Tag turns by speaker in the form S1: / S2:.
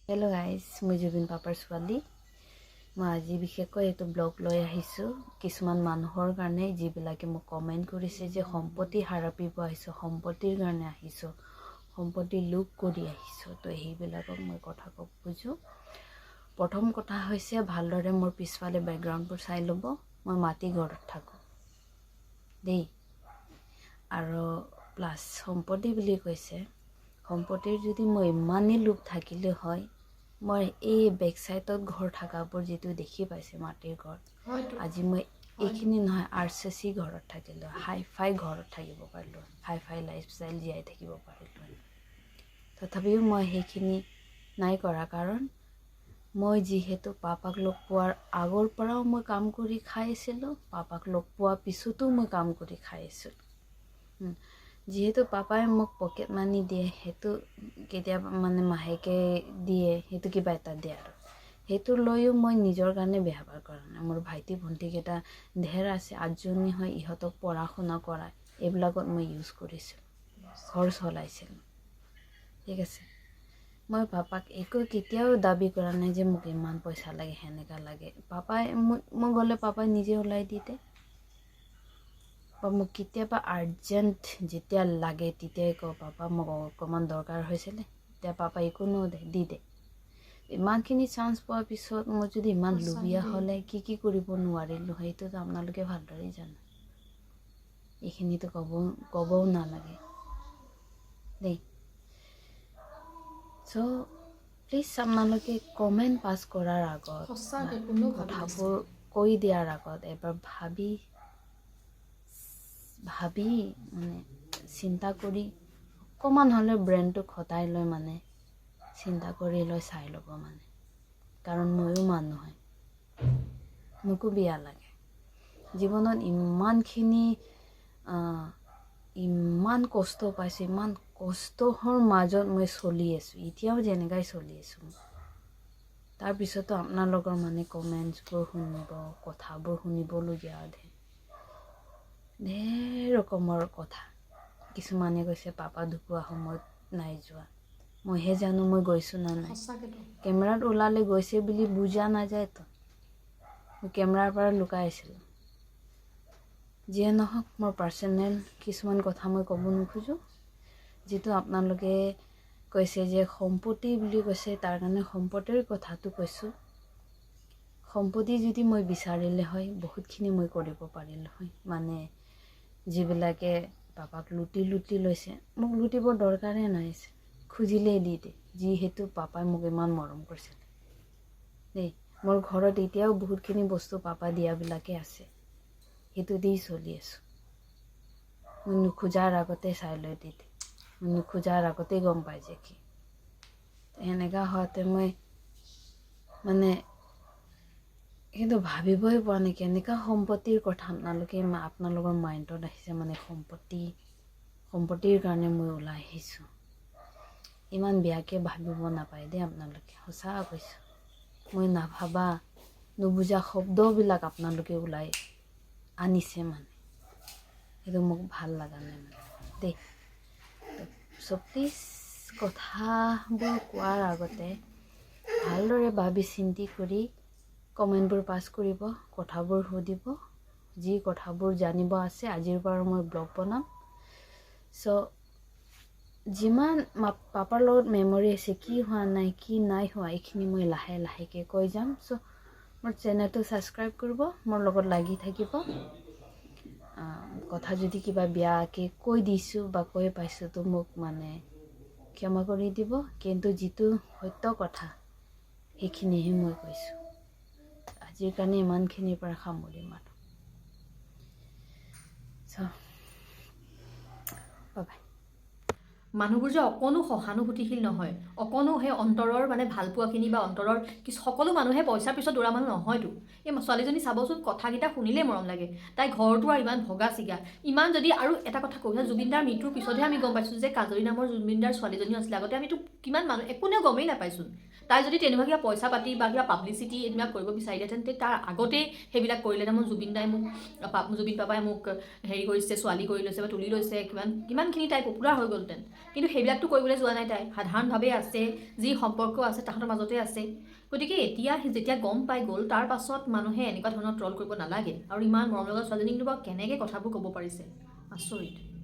S1: Hello' guys, মই জুবিন পাপাৰ ছোৱালী। মই আজি বিশেষকৈ এইটো ব্লগ লৈ আহিছোঁ কিছুমান মানুহৰ কাৰণে, যিবিলাকে মোক কমেণ্ট কৰিছে যে সম্পত্তি হাৰাপিব আহিছোঁ, সম্পত্তিৰ কাৰণে আহিছোঁ, সম্পত্তি লুট কৰি আহিছোঁ। তো সেইবিলাকক মই কথা ক'ব খোজোঁ। প্ৰথম কথা হৈছে, ভালদৰে মোৰ পিছফালে বেকগ্ৰাউণ্ডবোৰ চাই ল'ব। মই মাটি ঘৰত থাকোঁ দেই। আৰু প্লাছ সম্পত্তি বুলি কৈছে, সম্পত্তিৰ যদি মই ইমানেই লোভ থাকিলে হয়, মই এই বেক চাইডত ঘৰ থকাবোৰ যিটো দেখি পাইছে মাটিৰ ঘৰ, আজি মই এইখিনি নহয় RCC ঘৰত থাকিলোঁ, হাই ফাই ঘৰত থাকিব পাৰিলোঁ, হাই ফাই লাইফষ্টাইল জীয়াই থাকিব পাৰিলোঁ। তথাপিও মই সেইখিনি নাই কৰা, কাৰণ মই যিহেতু পাপাক লগ পোৱাৰ আগৰ পৰাও মই কাম কৰি খাই আছিলোঁ, পাপাক লগ পোৱাৰ পিছতো মই কাম কৰি খাই আছিলোঁ। যিহেতু পাপাই মোক পকেট মানি দিয়ে, সেইটো কেতিয়াবা মানে মাহেকে দিয়ে, সেইটো কিবা এটা দিয়ে আৰু সেইটো লৈও মই নিজৰ কাৰণে বেহবাৰ কৰা নাই। মোৰ ভাইটি ভণ্টিকেইটা ঢেৰ আছে, 8জনী হয়, ইহঁতক পঢ়া শুনা কৰা, এইবিলাকত মই ইউজ কৰিছোঁ, ঘৰ চলাইছিলোঁ। ঠিক আছে, মই পাপাক একো কেতিয়াও দাবী কৰা নাই যে মোক ইমান পইচা লাগে, সেনেকুৱা লাগে। পাপাই মই গ'লে পাপাই নিজে ওলাই দি দে, বা মোক কেতিয়াবা আৰ্জেণ্ট যেতিয়া লাগে তেতিয়াই কওঁ, পাপা মোক অকণমান দৰকাৰ হৈছিলে, তেতিয়া পাপাই একো নদে, দি দে। ইমানখিনি চান্স পোৱাৰ পিছত মই যদি ইমান লোভীয়া হ'লে কি কৰিব নোৱাৰিলোঁ, সেইটোতো আপোনালোকে ভালদৰে জানে। এইখিনিতো ক'বও নালাগে দেই। চ' প্লিজ আপোনালোকে কমেণ্ট পাছ কৰাৰ আগত, কথাবোৰ কৈ দিয়াৰ আগত এবাৰ ভাবি মানে চিন্তা কৰি, অকণমান হ'লেও ব্ৰেইনটো খটাই লৈ মানে চিন্তা কৰি লৈ চাই ল'ব মানে। কাৰণ ময়ো মানুহ হয়, মোকো বেয়া লাগে। জীৱনত ইমান কষ্ট পাইছোঁ, ইমান কষ্টৰ মাজত মই চলি আছোঁ, এতিয়াও যেনেকাই চলি আছোঁ। তাৰপিছতো আপোনালোকৰ মানে কমেণ্টছবোৰ শুনিব, কথাবোৰ শুনিবলগীয়া ঢেৰ ৰকমৰ কথা। কিছুমানে কৈছে পাপা ঢুকোৱা সময়ত নাই যোৱা, মইহে জানো মই গৈছোঁ না নাই। কেমেৰাত ওলালে গৈছে বুলি বুজা নাযায়তো, মই কেমেৰাৰ পৰা লুকাই আছিলোঁ। যিয়ে নহওক, মোৰ পাৰ্চনেল কিছুমান কথা মই ক'ব নোখোজোঁ। যিটো আপোনালোকে কৈছে যে সম্পত্তি বুলি কৈছে, তাৰ কাৰণে সম্পত্তিৰ কথাটো কৈছোঁ। সম্পত্তি যদি মই বিচাৰিলে হয়, বহুতখিনি মই কৰিব পাৰিলোঁ হয়। মানে যিবিলাকে পাপাক লুটি লৈছে, মোক লুটিব দৰকাৰেই নাই, খুজিলেই দি দে, যিহেতু পাপাই মোক ইমান মৰম কৰিছিল দেই। মোৰ ঘৰত এতিয়াও বহুতখিনি বস্তু পাপা দিয়াবিলাকে আছে, সেইটো দি চলি আছোঁ। মই নোখোজাৰ আগতে চাই লৈ দি দে, মই নোখোজাৰ আগতেই গম পাই যে কি। সেনেকুৱা হোৱাতে মই মানে কিন্তু ভাবিবই পোৱা নাই, কেনেকুৱা সম্পত্তিৰ কথা আপোনালোকৰ মাইণ্ডত আহিছে। মানে সম্পত্তিৰ কাৰণে মই ওলাই আহিছোঁ, ইমান বেয়াকৈ ভাবিব নাপায় দেই আপোনালোকে, সঁচা কৈছোঁ। মই নাভাবা নুবুজা শব্দবিলাক আপোনালোকে ওলাই আনিছে মানে, সেইটো মোক ভাল লগা নাই মানে দেই। চ' প্লিজ কথাবোৰ কোৱাৰ আগতে ভালদৰে ভাবি চিন্তি কৰি কমেণ্টবোৰ পাছ কৰিব, কথাবোৰ সুধিব, যি কথাবোৰ জানিব আছে। আজিৰ পৰা মই ব্লগ বনাম। চ' যিমান পাপাৰ লগত মেমৰি আছে, কি হোৱা নাই, কি নাই হোৱা, এইখিনি মই লাহেকৈ কৈ যাম। চ' মোৰ চেনেলটো ছাবস্ক্ৰাইব কৰিব, মোৰ লগত লাগি থাকিব। কথা যদি কিবা বেয়াকৈ কৈ দিছোঁ বা কৈ পাইছোঁ তো মোক মানে ক্ষমা কৰি দিব, কিন্তু যিটো সত্য কথা সেইখিনিহে মই কৈছোঁ। আজিৰ কাৰণে ইমানখিনিৰ পৰা সামৰিম আৰু। বাই।
S2: মানুহবোৰ যে অকণো সহানুভূতিশীল নহয়, অকণো সেই অন্তৰৰ মানে ভালপোৱাখিনি বা অন্তৰৰ সকলো মানুহে পইচাৰ পিছত দৌৰা মানুহ নহয়তো। এই ছোৱালীজনী চাবচোন, কথাকেইটা শুনিলেই মৰম লাগে। তাই ঘৰটো আৰু ইমান ভগা চিগা, ইমান যদি আৰু এটা কথা কওঁ, জুবিনদাৰ মৃত্যুৰ পিছতহে আমি গম পাইছোঁ যে কাজলী নামৰ জুবিনদাৰ ছোৱালীজনীও আছিলে। আগতে আমিতো কিমান মানুহ একোনে গমেই নাপাইছোন। তাই যদি তেনেকুৱা কিবা পইচা পাতি বা কিবা পাব্লিচিটি এইবিলাক কৰিব বিচাৰিলে তেন্তে তাৰ আগতেই সেইবিলাক কৰিলে মোৰ জুবিন পাপাই মোক হেৰি কৰিছে, ছোৱালী কৰি লৈছে বা তুলি লৈছে, কিমানখিনি তাই পপুলাৰ হৈ গ'লহেঁতেন। কিন্তু সেইবিলাকতো কৰিবলৈ যোৱা নাই, তাই সাধাৰণভাৱে আছে, যি সম্পৰ্ক আছে তাহাঁতৰ মাজতে আছে। গতিকে এতিয়া যেতিয়া গম পাই গ'ল তাৰ পাছত মানুহে এনেকুৱা ধৰণৰ ট্ৰল কৰিব নালাগে। আৰু ইমান মৰম লগা ছোৱালীজনীকনো বাৰু কেনেকৈ কথাবোৰ ক'ব পাৰিছে, আচৰিত।